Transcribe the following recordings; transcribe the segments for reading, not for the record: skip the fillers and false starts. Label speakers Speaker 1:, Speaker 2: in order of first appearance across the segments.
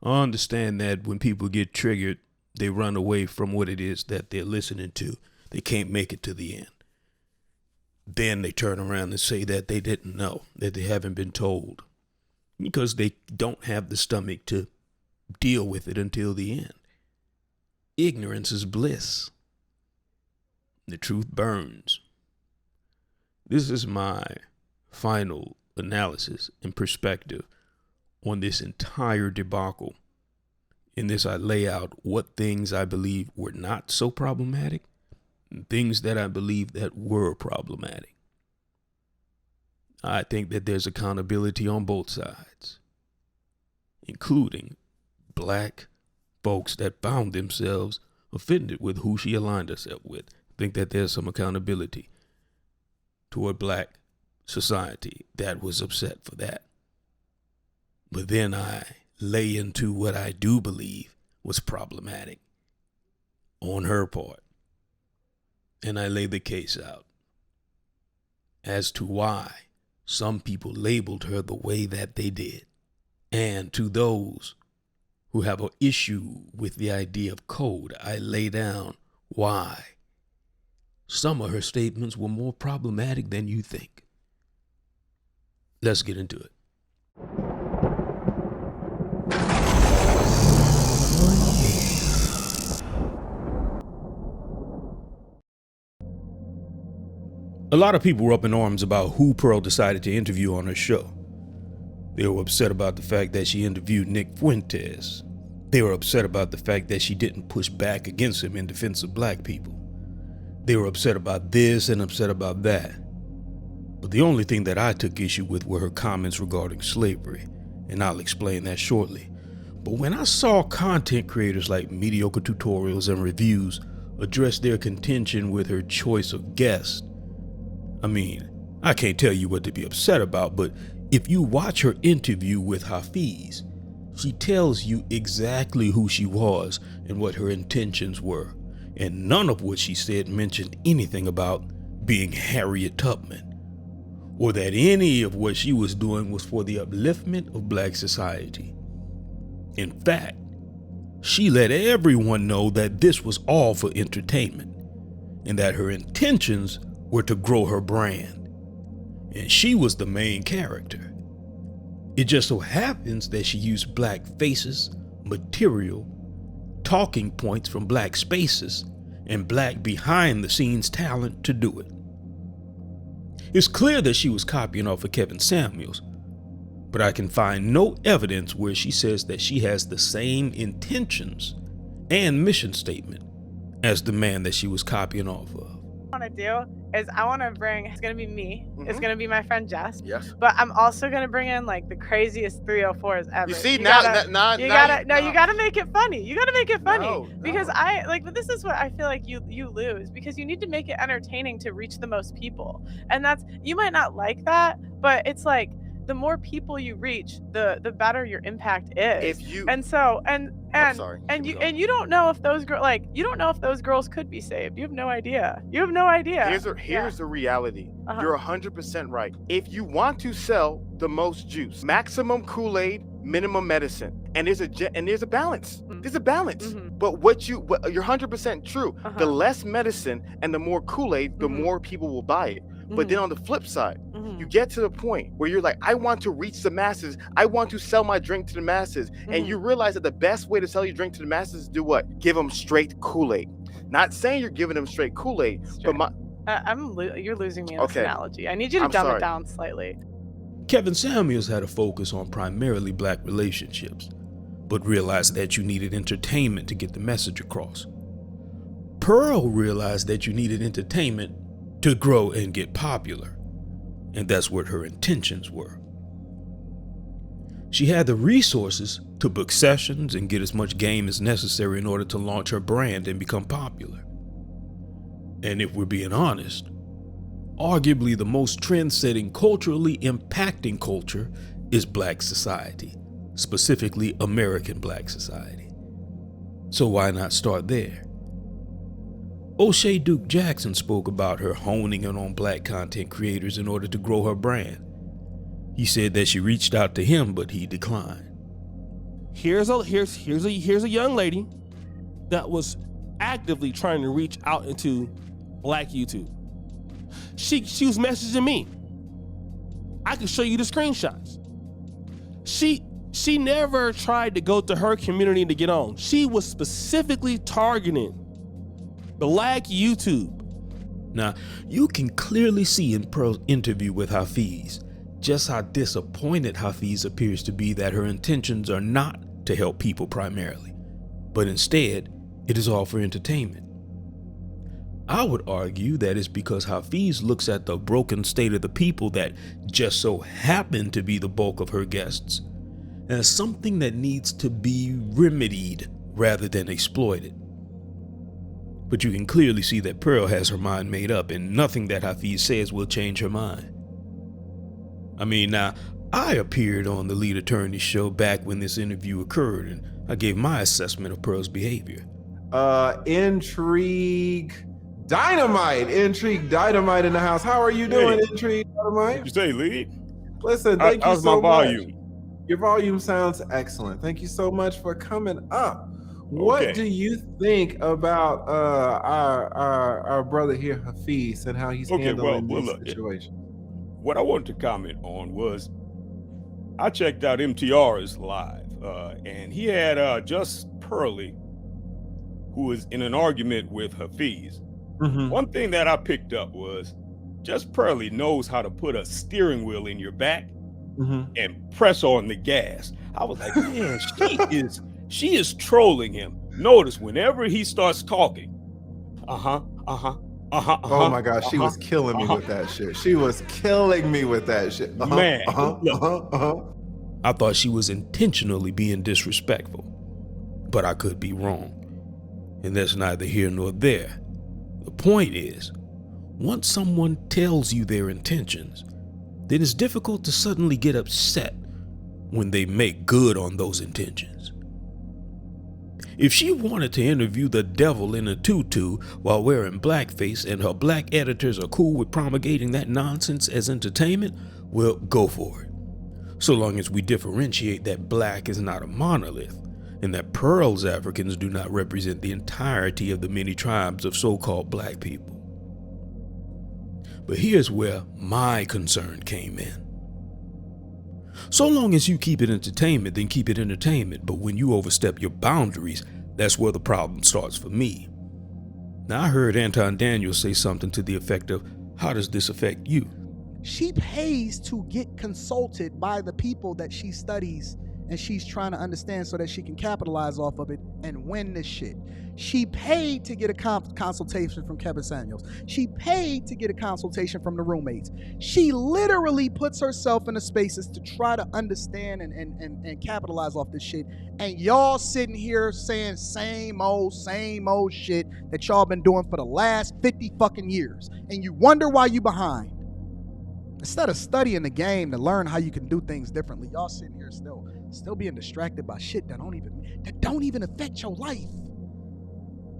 Speaker 1: I understand that when people get triggered, they run away from what it is that they're listening to. They can't make it to the end. Then they turn around and say that they didn't know, that they haven't been told, because they don't have the stomach to deal with it until the end. Ignorance is bliss. The truth burns. This is my final analysis and perspective on this entire debacle. In this, I lay out what things I believe were not so problematic and things that I believe that were problematic. I think that there's accountability on both sides, including black folks that found themselves offended with who she aligned herself with. I think that there's some accountability toward black society that was upset for that. But then I lay into what I do believe was problematic on her part. And I lay the case out as to why some people labeled her the way that they did. And to those who have an issue with the idea of code, I lay down why some of her statements were more problematic than you think. Let's get into it. A lot of people were up in arms about who Pearl decided to interview on her show. They were upset about the fact that she interviewed Nick Fuentes. They were upset about the fact that she didn't push back against him in defense of black people. They were upset about this and upset about that. But the only thing that I took issue with were her comments regarding slavery, and I'll explain that shortly. But when I saw content creators like Mediocre Tutorials and Reviews address their contention with her choice of guest, I mean, I can't tell you what to be upset about, but if you watch her interview with Hafiz, she tells you exactly who she was and what her intentions were, and none of what she said mentioned anything about being Harriet Tubman, or that any of what she was doing was for the upliftment of black society. In fact, she let everyone know that this was all for entertainment, and that her intentions were to grow her brand, and she was the main character. It just so happens that she used black faces, material, talking points from black spaces, and black behind-the-scenes talent to do it. It's clear that she was copying off of Kevin Samuels, but I can find no evidence where she says that she has the same intentions and mission statement as the man that she was copying off of.
Speaker 2: What I want to do is I want to bring, it's going to be me, it's going to be my friend Jess,
Speaker 3: Yes.
Speaker 2: but I'm also going to bring in like the craziest 304s ever.
Speaker 3: You see,
Speaker 2: you gotta make it funny.
Speaker 3: No.
Speaker 2: Because but this is what I feel like you lose, because you need to make it entertaining to reach the most people. And that's, you might not like that, but it's like, the more people you reach, the better your impact is.
Speaker 3: If you
Speaker 2: and you don't know if those girls could be saved. You have no idea.
Speaker 3: Here's the reality. You're 100% right. If you want to sell the most juice, maximum Kool-Aid, minimum medicine, and there's a balance. There's a balance. But you're 100% true. The less medicine and the more Kool-Aid, the more people will buy it. But then on the flip side, you get to the point where you're like, I want to reach the masses. I want to sell my drink to the masses. And you realize that the best way to sell your drink to the masses is do what? Give them straight Kool-Aid. Not saying you're giving them straight Kool-Aid, but
Speaker 2: you're losing me in this analogy. I need you to dumb it down slightly.
Speaker 1: Kevin Samuels had a focus on primarily black relationships, but realized that you needed entertainment to get the message across. Pearl realized that you needed entertainment to grow and get popular, and that's what her intentions were. She had the resources to book sessions and get as much game as necessary in order to launch her brand and become popular. And if we're being honest, arguably the most trend-setting, culturally impacting culture is black society, specifically American black society. So why not start there? O'Shea Duke Jackson spoke about her honing in on black content creators in order to grow her brand. He said that she reached out to him, but he declined.
Speaker 4: here's a young lady that was actively trying to reach out into Black YouTube. She was messaging me. I can show you the screenshots. She never tried to go to her community to get on. She was specifically targeting Black YouTube.
Speaker 1: Now, you can clearly see in Pearl's interview with Hafiz just how disappointed Hafiz appears to be that her intentions are not to help people primarily, but instead, it is all for entertainment. I would argue that it's because Hafiz looks at the broken state of the people that just so happen to be the bulk of her guests as something that needs to be remedied rather than exploited. But you can clearly see that Pearl has her mind made up, and nothing that Hafiz says will change her mind. I mean, now, I appeared on the lead attorney's show back when this interview occurred, and I gave my assessment of Pearl's behavior.
Speaker 5: Intrigue Dynamite in the house. How are you doing, Intrigue Dynamite?
Speaker 6: What'd you say, lead?
Speaker 5: Listen, thank you
Speaker 6: How's
Speaker 5: so
Speaker 6: my volume?
Speaker 5: much. Your volume sounds excellent. Thank you so much for coming up. What do you think about our brother here, Hafiz, and how he's handling this situation?
Speaker 6: What I wanted to comment on was I checked out MTR's live, and he had Just Pearly, who was in an argument with Hafiz.
Speaker 5: Mm-hmm.
Speaker 6: One thing that I picked up was Just Pearly knows how to put a steering wheel in your back and press on the gas. I was like, man, she is trolling him. Notice whenever he starts talking,
Speaker 5: oh my gosh, she was killing me with that shit. She was killing me with that shit.
Speaker 6: Man,
Speaker 1: I thought she was intentionally being disrespectful, but I could be wrong. And that's neither here nor there. The point is, once someone tells you their intentions, then it's difficult to suddenly get upset when they make good on those intentions. If she wanted to interview the devil in a tutu while wearing blackface and her black editors are cool with promulgating that nonsense as entertainment, well, go for it. So long as we differentiate that black is not a monolith and that Pearl's Africans do not represent the entirety of the many tribes of so-called black people. But here's where my concern came in. So long as you keep it entertainment, then keep it entertainment. But when you overstep your boundaries, that's where the problem starts for me. Now, I heard Anton Daniels say something to the effect of, how does this affect you?
Speaker 7: She pays to get consulted by the people that she studies and she's trying to understand so that she can capitalize off of it and win this shit. She paid to get a consultation from Kevin Samuels. She paid to get a consultation from the roommates. She literally puts herself in the spaces to try to understand and capitalize off this shit. And y'all sitting here saying same old shit that y'all been doing for the last 50 fucking years. And you wonder why you behind. Instead of studying the game to learn how you can do things differently, y'all sitting here still being distracted by shit that don't even affect your life.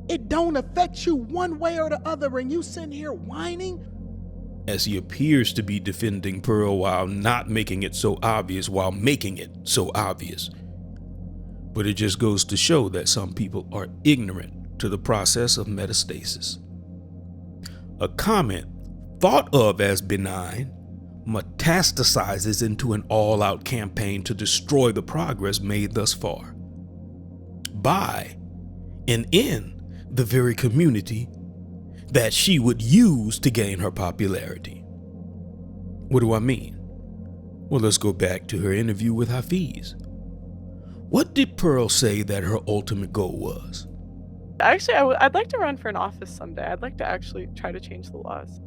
Speaker 7: It don't affect you one way or the other, and you sitting here whining.
Speaker 1: As he appears to be defending Pearl while not making it so obvious, while making it so obvious. But it just goes to show that some people are ignorant to the process of metastasis. A comment thought of as benign metastasizes into an all-out campaign to destroy the progress made thus far by and in the very community that she would use to gain her popularity. What do I mean? Well, let's go back to her interview with Hafiz. What did Pearl say that her ultimate goal was?
Speaker 2: Actually, I'd like to run for an office someday. I'd like to actually try to change the laws.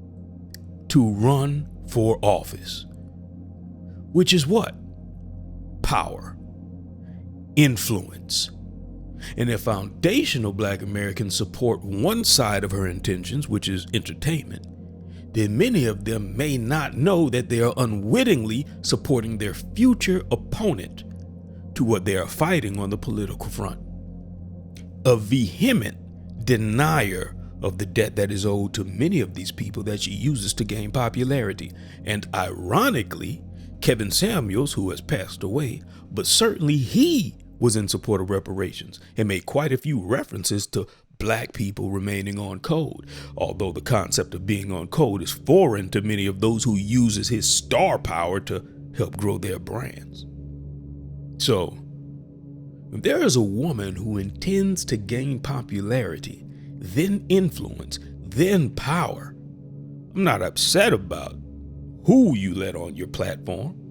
Speaker 1: To run for office. Which is what? Power. Influence. And if foundational Black Americans support one side of her intentions, which is entertainment, then many of them may not know that they are unwittingly supporting their future opponent to what they are fighting on the political front. A vehement denier of the debt that is owed to many of these people that she uses to gain popularity. And ironically, Kevin Samuels, who has passed away, but certainly he was in support of reparations and made quite a few references to black people remaining on code, although the concept of being on code is foreign to many of those who uses his star power to help grow their brands. So, if there is a woman who intends to gain popularity, then influence, then power, I'm not upset about who you let on your platform.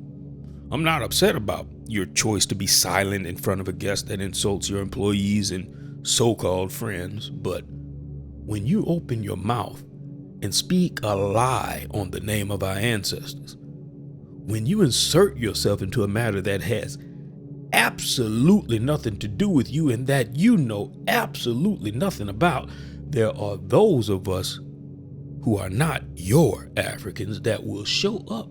Speaker 1: I'm not upset about your choice to be silent in front of a guest that insults your employees and so-called friends, but when you open your mouth and speak a lie on the name of our ancestors, when you insert yourself into a matter that has absolutely nothing to do with you and that you know absolutely nothing about, there are those of us who are not your Africans that will show up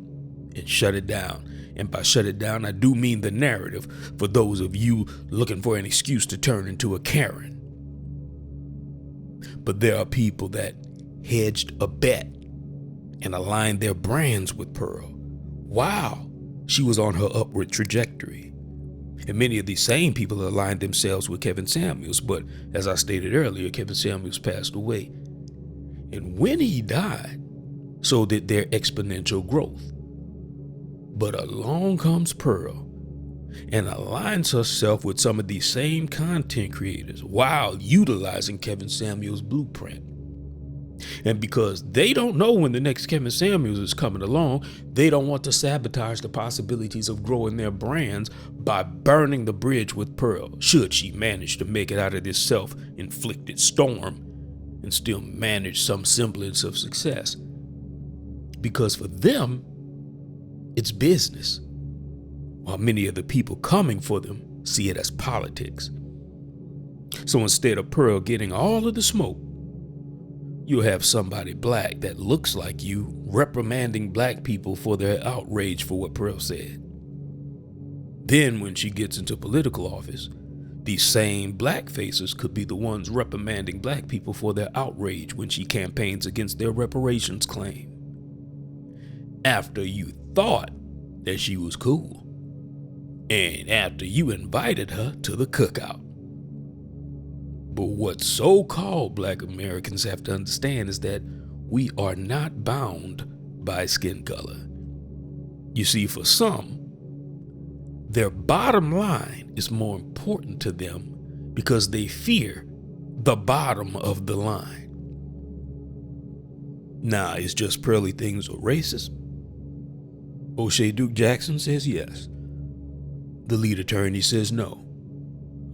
Speaker 1: and shut it down. And by shut it down, I do mean the narrative for those of you looking for an excuse to turn into a Karen. But there are people that hedged a bet and aligned their brands with Pearl while she was on her upward trajectory. And many of these same people aligned themselves with Kevin Samuels, but as I stated earlier, Kevin Samuels passed away. And when he died, so did their exponential growth. But along comes Pearl and aligns herself with some of these same content creators while utilizing Kevin Samuels' blueprint. And because they don't know when the next Kevin Samuels is coming along, they don't want to sabotage the possibilities of growing their brands by burning the bridge with Pearl, should she manage to make it out of this self-inflicted storm and still manage some semblance of success. Because for them, it's business, while many of the people coming for them see it as politics. So instead of Pearl getting all of the smoke, you'll have somebody black that looks like you reprimanding black people for their outrage for what Pearl said. Then when she gets into political office, these same black faces could be the ones reprimanding black people for their outrage when she campaigns against their reparations claim. After you thought that she was cool, and after you invited her to the cookout. But what so-called black Americans have to understand is that we are not bound by skin color. You see, for some, their bottom line is more important to them because they fear the bottom of the line. Now, is just Pearly Things or racist? O'Shea Duke Jackson says yes. The lead attorney says no.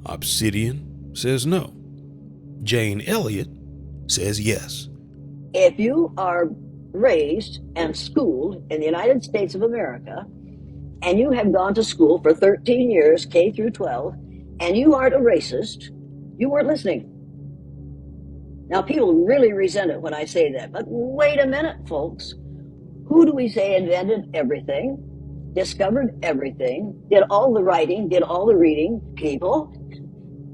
Speaker 1: Obsidian says no. Jane Elliott says yes.
Speaker 8: If you are raised and schooled in the United States of America, and you have gone to school for 13 years, K through 12, and you aren't a racist, you weren't listening. Now, people really resent it when I say that, but wait a minute, folks. Who do we say invented everything, discovered everything, did all the writing, did all the reading? People.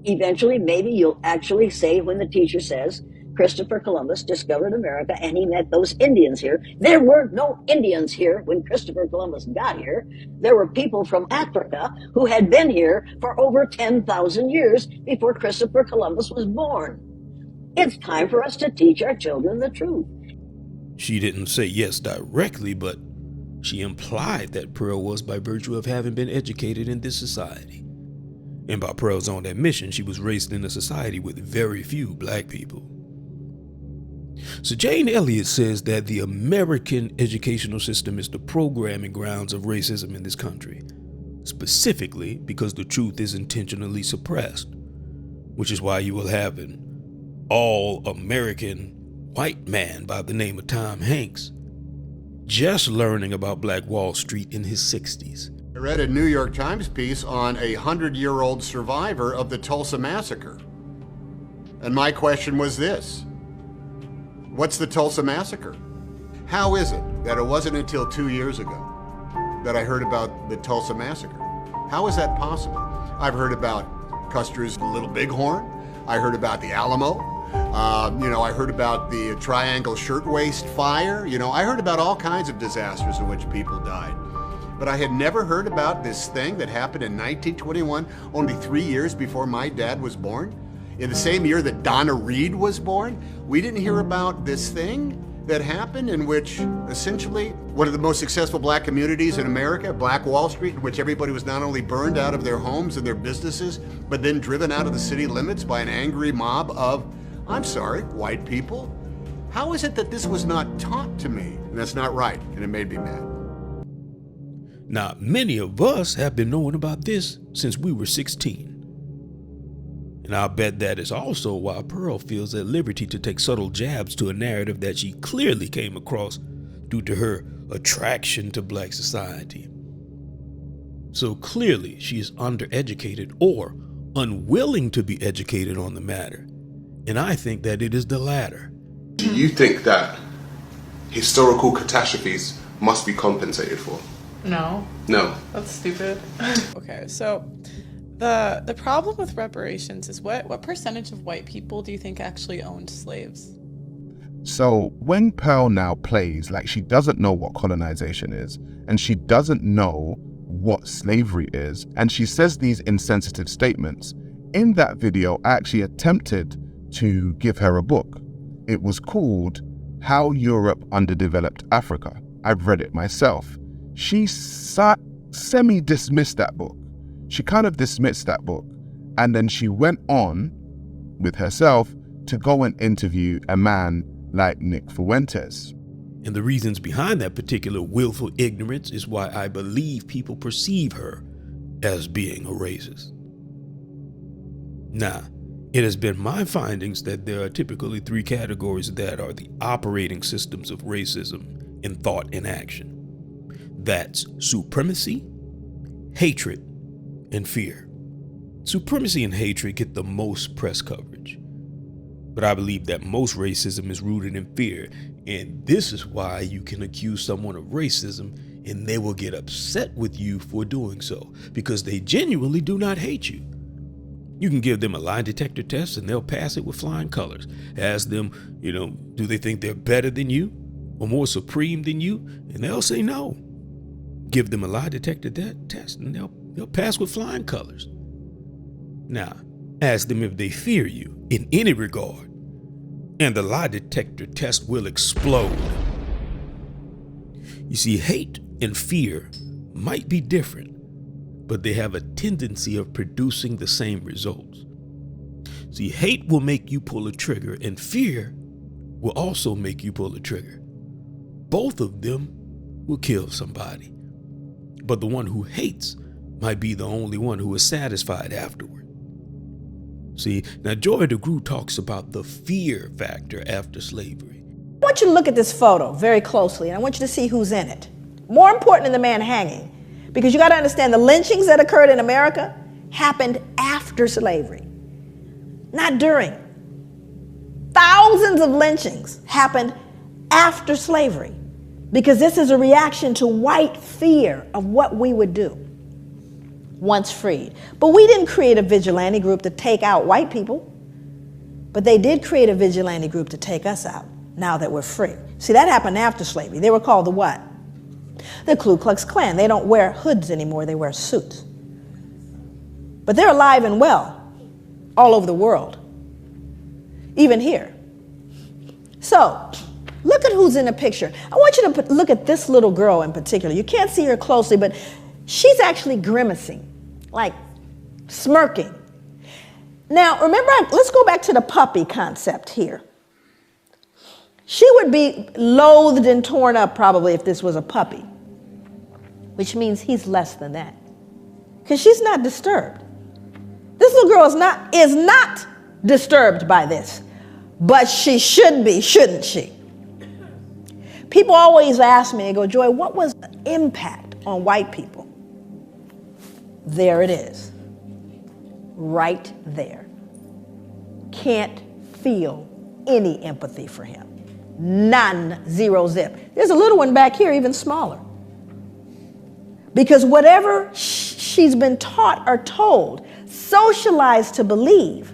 Speaker 8: Eventually, maybe you'll actually say when the teacher says, Christopher Columbus discovered America and he met those Indians here. There were no Indians here when Christopher Columbus got here. There were people from Africa who had been here for over 10,000 years before Christopher Columbus was born. It's time for us to teach our children the truth.
Speaker 1: She didn't say yes directly, but she implied that Pearl was by virtue of having been educated in this society. And by Pearl's own admission, she was raised in a society with very few black people. So Jane Elliott says that the American educational system is the programming grounds of racism in this country, specifically because the truth is intentionally suppressed, which is why you will have an all-American white man by the name of Tom Hanks just learning about Black Wall Street in his 60s.
Speaker 9: I read a New York Times piece on a 100-year-old survivor of the Tulsa Massacre. And my question was this: what's the Tulsa Massacre? How is it that it wasn't until 2 years ago that I heard about the Tulsa Massacre? How is that possible? I've heard about Custer's Little Bighorn. I heard about the Alamo. I heard about the Triangle Shirtwaist Fire. I heard about all kinds of disasters in which people died. but I had never heard about this thing that happened in 1921, only 3 years before my dad was born. In the same year that Donna Reed was born, we didn't hear about this thing that happened in which essentially one of the most successful black communities in America, Black Wall Street, in which everybody was not only burned out of their homes and their businesses, but then driven out of the city limits by an angry mob of, I'm sorry, white people. How is it that this was not taught to me? And that's not right, and it made me mad.
Speaker 1: Now, many of us have been knowing about this since we were 16. And I'll bet that is also why Pearl feels at liberty to take subtle jabs to a narrative that she clearly came across due to her attraction to black society. So clearly she is undereducated or unwilling to be educated on the matter. And I think that it is the latter.
Speaker 10: Do you think that historical catastrophes must be compensated for?
Speaker 2: No.
Speaker 10: No.
Speaker 2: That's stupid. Okay, so the problem with reparations is what percentage of white people do you think actually owned slaves?
Speaker 11: So when Pearl now plays like she doesn't know what colonization is, and she doesn't know what slavery is, and she says these insensitive statements, in that video I actually attempted to give her a book. It was called How Europe Underdeveloped Africa. I've read it myself. She semi-dismissed that book. She kind of dismissed that book, and then she went on with herself to go and interview a man like Nick Fuentes.
Speaker 1: And the reasons behind that particular willful ignorance is why I believe people perceive her as being a racist. Now, it has been my findings that there are typically 3 categories that are the operating systems of racism in thought and action. That's supremacy, hatred, and fear. Supremacy and hatred get the most press coverage. But I believe that most racism is rooted in fear, and this is why you can accuse someone of racism and they will get upset with you for doing so, because they genuinely do not hate you. You can give them a lie detector test and they'll pass it with flying colors. Ask them, do they think they're better than you or more supreme than you? And they'll say no. Give them a lie detector test and they'll pass with flying colors. Now, ask them if they fear you in any regard, and the lie detector test will explode. You see, hate and fear might be different, but they have a tendency of producing the same results. See, hate will make you pull a trigger, and fear will also make you pull a trigger. Both of them will kill somebody, but the one who hates might be the only one who is satisfied afterward. See, now Joy DeGruy talks about the fear factor after slavery.
Speaker 12: I want you to look at this photo very closely, and I want you to see who's in it. More important than the man hanging, because you got to understand the lynchings that occurred in America happened after slavery, not during. Thousands of lynchings happened after slavery, because this is a reaction to white fear of what we would do once freed. But we didn't create a vigilante group to take out white people, but they did create a vigilante group to take us out now that we're free. See, that happened after slavery. They were called the what? The Ku Klux Klan. They don't wear hoods anymore, they wear suits. But they're alive and well all over the world, even here. So, look at who's in the picture. I want you to look at this little girl in particular. You can't see her closely, but she's actually grimacing, like smirking. Now, remember, let's go back to the puppy concept here. She would be loathed and torn up probably if this was a puppy, which means he's less than that, because she's not disturbed. This little girl is not disturbed by this, but she should be, shouldn't she? People always ask me, they go, Joy, what was the impact on white people? There it is, right there. Can't feel any empathy for him. None, 0 zip. There's a little one back here, even smaller. Because whatever she's been taught or told, socialized to believe,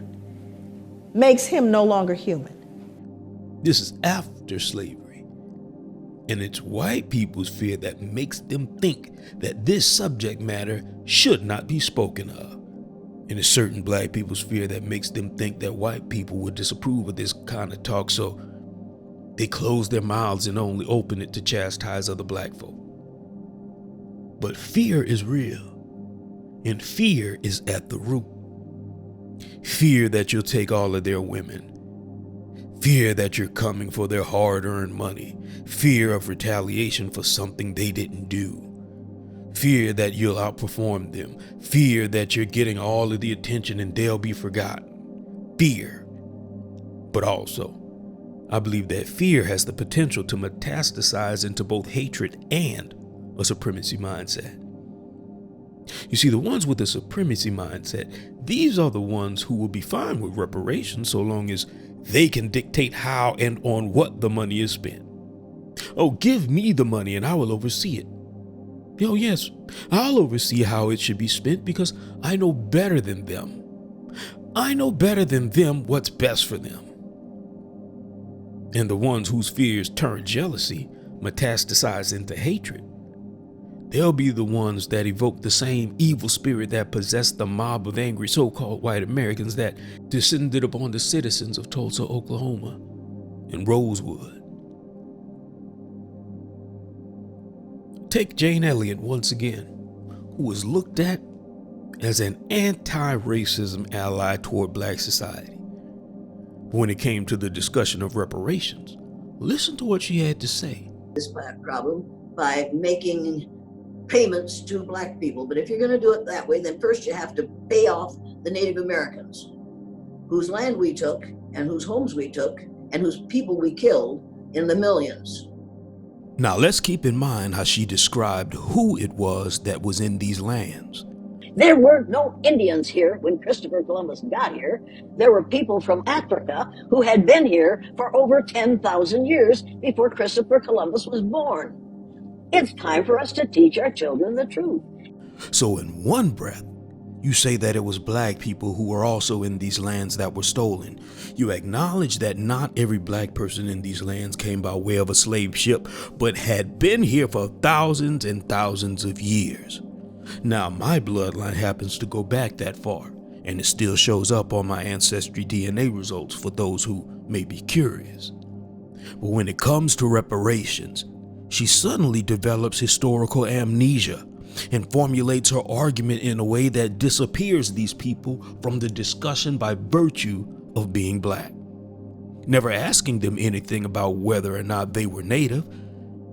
Speaker 12: makes him no longer human.
Speaker 1: This is after slavery. And it's white people's fear that makes them think that this subject matter should not be spoken of. And it's certain black people's fear that makes them think that white people would disapprove of this kind of talk, so they close their mouths and only open it to chastise other black folk. But fear is real, and fear is at the root. Fear that you'll take all of their women. Fear that you're coming for their hard-earned money. Fear of retaliation for something they didn't do. Fear that you'll outperform them. Fear that you're getting all of the attention and they'll be forgotten. Fear. But also, I believe that fear has the potential to metastasize into both hatred and a supremacy mindset. You see, the ones with a supremacy mindset, these are the ones who will be fine with reparations so long as they can dictate how and on what the money is spent. Oh, give me the money and I will oversee it. Oh, yes, I'll oversee how it should be spent because I know better than them. I know better than them what's best for them. And the ones whose fears turn jealousy metastasize into hatred. They'll be the ones that evoke the same evil spirit that possessed the mob of angry so-called white Americans that descended upon the citizens of Tulsa, Oklahoma, and Rosewood. Take Jane Elliott once again, who was looked at as an anti-racism ally toward black society. When it came to the discussion of reparations, listen to what she had to say.
Speaker 8: This problem by making payments to black people. But if you're going to do it that way, then first you have to pay off the Native Americans whose land we took and whose homes we took and whose people we killed in the millions.
Speaker 1: Now let's keep in mind how she described who it was that was in these lands.
Speaker 8: There were no Indians here when Christopher Columbus got here. There were people from Africa who had been here for over 10,000 years before Christopher Columbus was born. It's time for us to teach our children the truth.
Speaker 1: So in one breath, you say that it was black people who were also in these lands that were stolen. You acknowledge that not every black person in these lands came by way of a slave ship, but had been here for thousands and thousands of years. Now, my bloodline happens to go back that far, and it still shows up on my ancestry DNA results for those who may be curious. But when it comes to reparations, she suddenly develops historical amnesia and formulates her argument in a way that disappears these people from the discussion by virtue of being black, never asking them anything about whether or not they were native,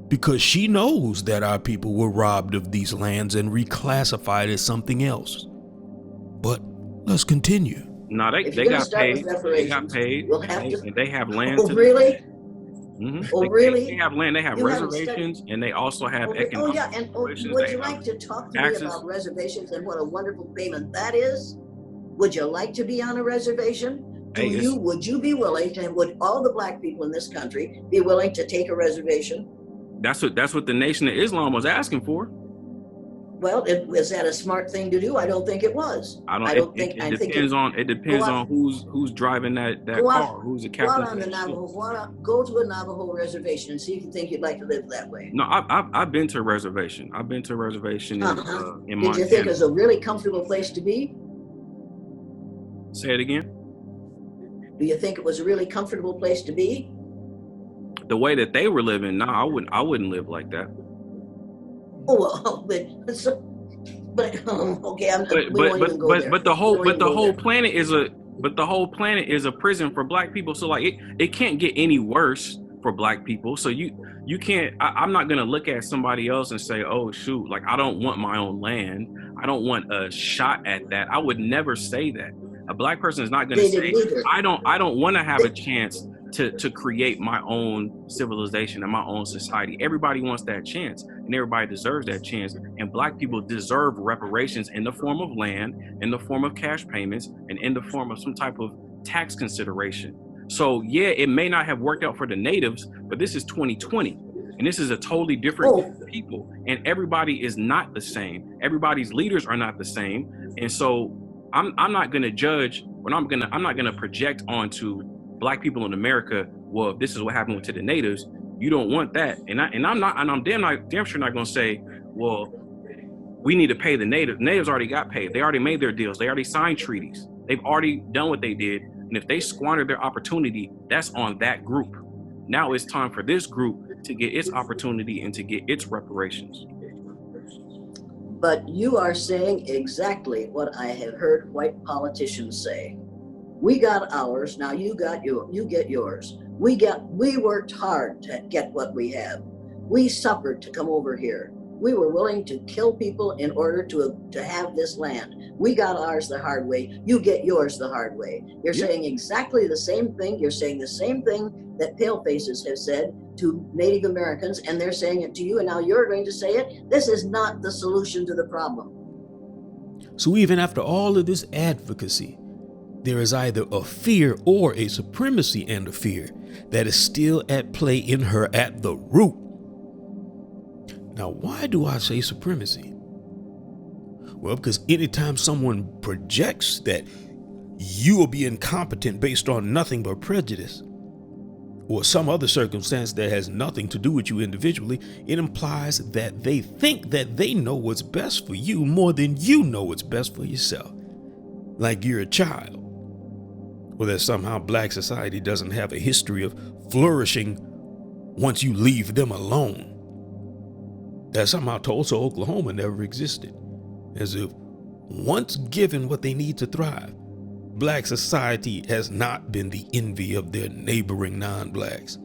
Speaker 1: because she knows that our people were robbed of these lands and reclassified as something else. But let's continue.
Speaker 13: No, they got paid. They got paid.
Speaker 8: We'll
Speaker 13: and they have land.
Speaker 8: Oh, really?
Speaker 13: Mm-hmm.
Speaker 8: Oh, really?
Speaker 13: They have land. They have reservations, and they also have economic.
Speaker 8: Oh, yeah. And would you like to talk to me about reservations and what a wonderful payment that is? Would you like to be on a reservation? Would you be willing to? Would all the black people in this country be willing to take a reservation?
Speaker 13: That's what the Nation of Islam was asking for.
Speaker 8: Well, was that a smart thing to do? I don't think it was.
Speaker 13: It depends on who's driving that car. Who's the captain?
Speaker 8: Go to a Navajo reservation and see if you think you'd like to live that way.
Speaker 13: No, I've been to a reservation. I've been to a reservation in Montana.
Speaker 8: Did you think it was a really comfortable place to be?
Speaker 13: Say it again.
Speaker 8: Do you think it was a really comfortable place to be?
Speaker 13: The way that they were living, no, I wouldn't live like that.
Speaker 8: Oh, but okay.
Speaker 13: But the whole planet is a prison for black people. So like it can't get any worse for black people. So you can't. I'm not gonna look at somebody else and say, oh shoot, like I don't want my own land. I don't want a shot at that. I would never say that. A black person is not gonna say, I don't want to have a chance to create my own civilization and my own society. Everybody wants that chance, and everybody deserves that chance. And black people deserve reparations in the form of land, in the form of cash payments, and in the form of some type of tax consideration. So yeah, it may not have worked out for the natives, but this is 2020. And this is a totally different group of people. And everybody is not the same. Everybody's leaders are not the same. And so I'm not gonna judge, but I'm not gonna project onto black people in America, well, if this is what happened to the natives, You don't want that. And I'm damn sure not gonna say, well, we need to pay the natives. Natives already got paid. They already made their deals. They already signed treaties. They've already done what they did. And if they squander their opportunity, that's on that group. Now it's time for this group to get its opportunity and to get its reparations.
Speaker 8: But you are saying exactly what I have heard white politicians say. We got ours, now you get yours. We worked hard to get what we have. We suffered to come over here. We were willing to kill people in order to have this land. We got ours the hard way. You get yours the hard way. You're saying exactly the same thing. You're saying the same thing that palefaces have said to Native Americans, and they're saying it to you, and now you're going to say it. This is not the solution to the problem.
Speaker 1: So even after all of this advocacy, there is either a fear or a supremacy and a fear that is still at play in her at the root. Now, why do I say supremacy? Well, because anytime someone projects that you will be incompetent based on nothing but prejudice or some other circumstance that has nothing to do with you individually, it implies that they think that they know what's best for you more than you know what's best for yourself. Like you're a child. Or that somehow black society doesn't have a history of flourishing once you leave them alone. That somehow Tulsa, Oklahoma never existed. As if once given what they need to thrive, black society has not been the envy of their neighboring non-blacks.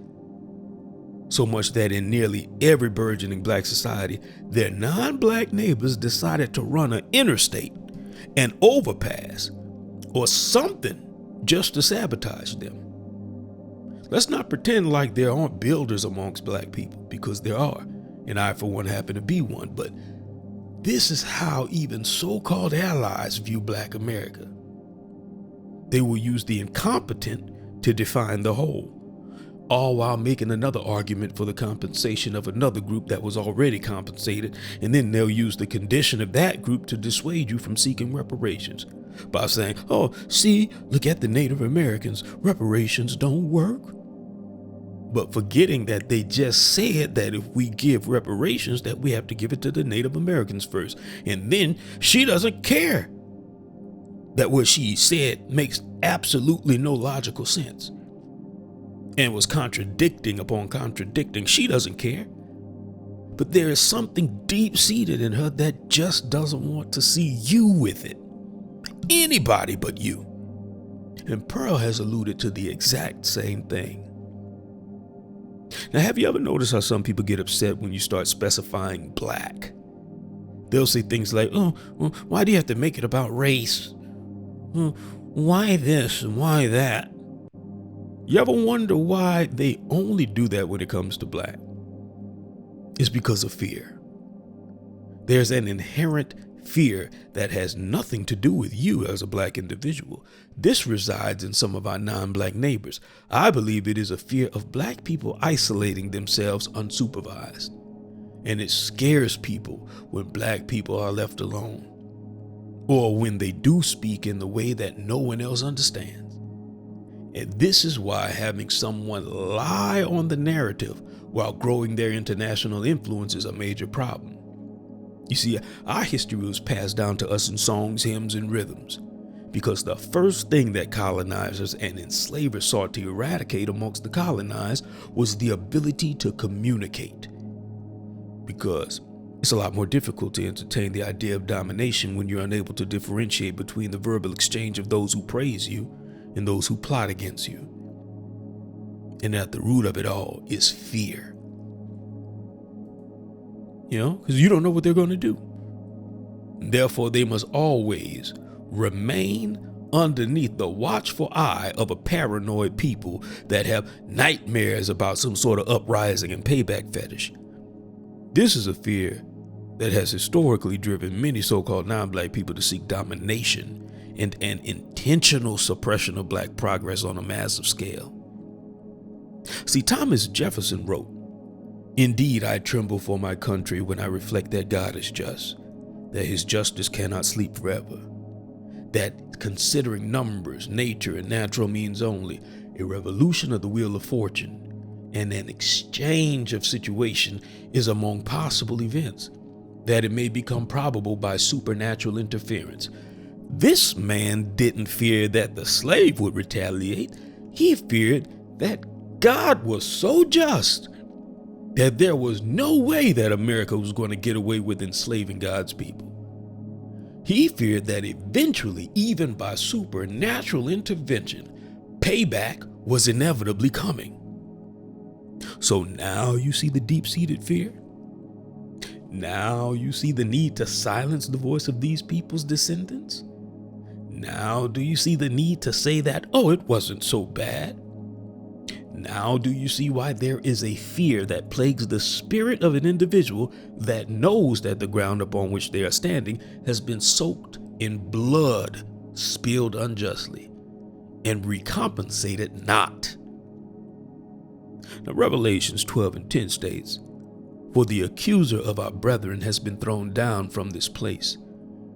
Speaker 1: So much that in nearly every burgeoning black society, their non-black neighbors decided to run an interstate, an overpass, or something just to sabotage them. Let's not pretend like there aren't builders amongst black people, because there are. And I, for one, happen to be one. But this is how even so-called allies view black America. They will use the incompetent to define the whole, all while making another argument for the compensation of another group that was already compensated. And then they'll use the condition of that group to dissuade you from seeking reparations by saying, oh, see, look at the Native Americans. Reparations don't work. But forgetting that they just said that if we give reparations, that we have to give it to the Native Americans first. And then she doesn't care that what she said makes absolutely no logical sense and was contradicting upon contradicting. She doesn't care. But there is something deep-seated in her that just doesn't want to see you with it. Anybody but you. And Pearl has alluded to the exact same thing. Now, have you ever noticed how some people get upset when you start specifying black? They'll say things like, oh, well, why do you have to make it about race? Why this and why that? You ever wonder why they only do that when it comes to black? It's because of fear. There's an inherent fear that has nothing to do with you as a black individual. This resides in some of our non-black neighbors. I believe it is a fear of black people isolating themselves unsupervised. And it scares people when black people are left alone, or when they do speak in the way that no one else understands. And this is why having someone lie on the narrative while growing their international influence is a major problem. You see, our history was passed down to us in songs, hymns, and rhythms, because the first thing that colonizers and enslavers sought to eradicate amongst the colonized was the ability to communicate. Because it's a lot more difficult to entertain the idea of domination when you're unable to differentiate between the verbal exchange of those who praise you and those who plot against you. And at the root of it all is fear. You know, because you don't know what they're going to do. Therefore, they must always remain underneath the watchful eye of a paranoid people that have nightmares about some sort of uprising and payback fetish. This is a fear that has historically driven many so-called non-black people to seek domination and an intentional suppression of black progress on a massive scale. See, Thomas Jefferson wrote, "Indeed, I tremble for my country when I reflect that God is just, that his justice cannot sleep forever, that considering numbers, nature, and natural means only, a revolution of the wheel of fortune, and an exchange of situation is among possible events, that it may become probable by supernatural interference. This man didn't fear that the slave would retaliate. He feared that God was so just that there was no way that America was going to get away with enslaving God's people. He feared that eventually, even by supernatural intervention, payback was inevitably coming. So now you see the deep-seated fear? Now you see the need to silence the voice of these people's descendants? Now do you see the need to say that, oh, it wasn't so bad? Now do you see why there is a fear that plagues the spirit of an individual that knows that the ground upon which they are standing has been soaked in blood spilled unjustly and recompensated not? Now Revelations 12:10 states, "For the accuser of our brethren has been thrown down from this place,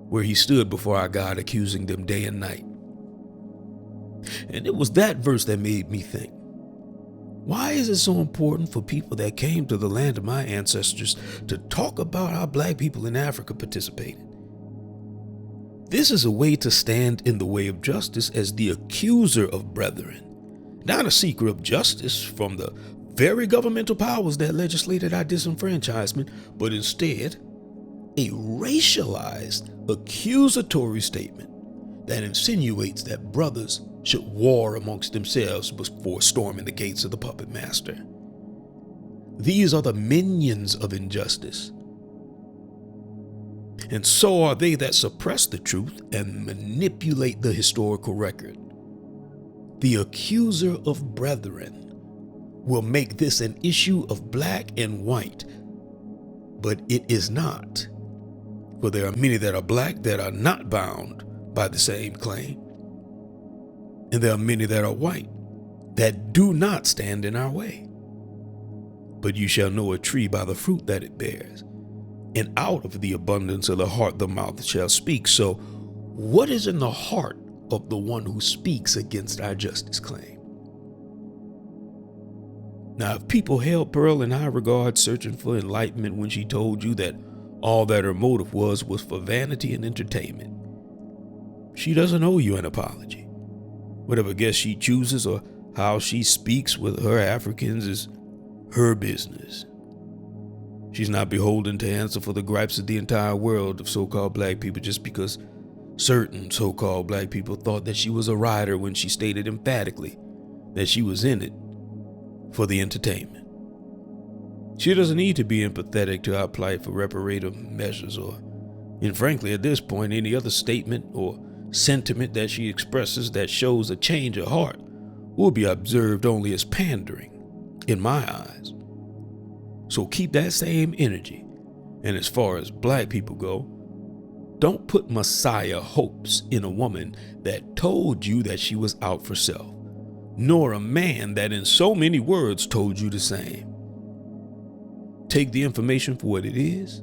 Speaker 1: where he stood before our God accusing them day and night." And it was that verse that made me think, why is it so important for people that came to the land of my ancestors to talk about how black people in Africa participated? This is a way to stand in the way of justice as the accuser of brethren, not a seeker of justice from the very governmental powers that legislated our disenfranchisement, but instead a racialized accusatory statement that insinuates that brothers should war amongst themselves before storming the gates of the puppet master. These are the minions of injustice. And so are they that suppress the truth and manipulate the historical record. The accuser of brethren will make this an issue of black and white, but it is not. For there are many that are black that are not bound by the same claim. And there are many that are white that do not stand in our way. But you shall know a tree by the fruit that it bears. And out of the abundance of the heart the mouth shall speak. So what is in the heart of the one who speaks against our justice claim? Now, if people held Pearl in high regard, searching for enlightenment when she told you that all that her motive was for vanity and entertainment, she doesn't owe you an apology. Whatever guess she chooses or how she speaks with her Africans is her business. She's not beholden to answer for the gripes of the entire world of so-called black people just because certain so-called black people thought that she was a writer when she stated emphatically that she was in it for the entertainment. She doesn't need to be empathetic to our plight for reparative measures and frankly, at this point, any other statement or sentiment that she expresses that shows a change of heart will be observed only as pandering in my eyes. So keep that same energy. And as far as black people go, don't put Messiah hopes in a woman that told you that she was out for self, nor a man that in so many words told you the same. Take the information for what it is.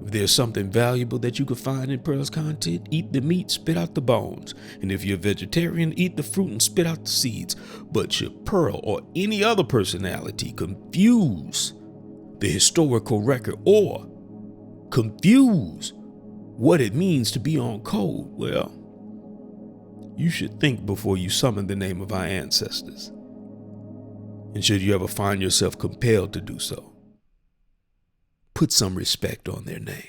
Speaker 1: If there's something valuable that you could find in Pearl's content, eat the meat, spit out the bones. And if you're a vegetarian, eat the fruit and spit out the seeds. But should Pearl or any other personality confuse the historical record or confuse what it means to be on code, well, you should think before you summon the name of our ancestors. And should you ever find yourself compelled to do so, put some respect on their name.